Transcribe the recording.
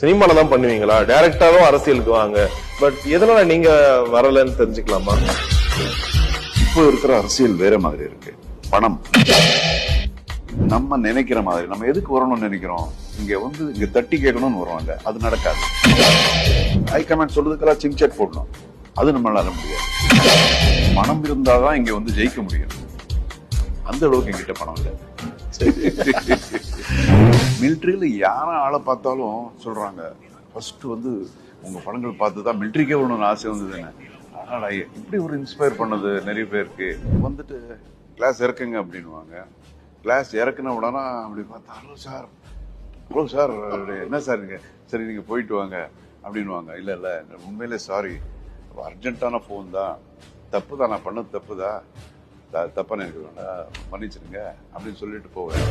சினிமால தான் பண்ணுவீங்களா? டைரக்டாவும் அரசியலுக்கு வாங்க. பட் எதனால நீங்க வரலன்னு தெரிஞ்சுக்கலாமா? இப்போ இருக்கிற அரசியல் வேற மாதிரி இருக்கு. பணம் நம்ம நினைக்கிற மாதிரி. நம்ம எதுக்கு வரணும்னு நினைக்கிறோம்? இங்க தட்டி கேட்கணும்னு வரோம். இல்ல, அது நடக்காது. ஹைகமாண்ட் சொல்றதுக்கெல்லாம் சிங்செட் போடணும். அது நம்மளால முடியாது. பணம் இருந்தாதான் இங்க ஜெயிக்க முடியும். அந்த அளவுக்கு என்கிட்ட பணம் இல்லை. மிலிட்ரியில யாரும் ஆளை பார்த்தாலும் சொல்றாங்க, ஃபர்ஸ்ட் உங்க படங்கள் பார்த்துதான் மிலிட்ரிக்கே ஒண்ணு ஆசை வந்ததுன்னு. ஆனா இப்படி ஒரு இன்ஸ்பயர் பண்ணது நிறைய பேருக்கு. கிளாஸ் இறக்குங்க அப்படின்னுவாங்க. கிளாஸ் இறக்குன உடனே அப்படி பார்த்தா, ஹலோ சார் என்ன சார் நீங்க, சரி நீங்க போயிட்டு வாங்க அப்படின்வாங்க. இல்ல உண்மையிலே சாரி, அர்ஜென்ட்டான போன் தான், தப்பு தான், நான் பண்ணது தப்பு தான், தப்பா நினைக்க வேண்டாம், மன்னிச்சிருங்க அப்படின்னு சொல்லிட்டு போவேன்.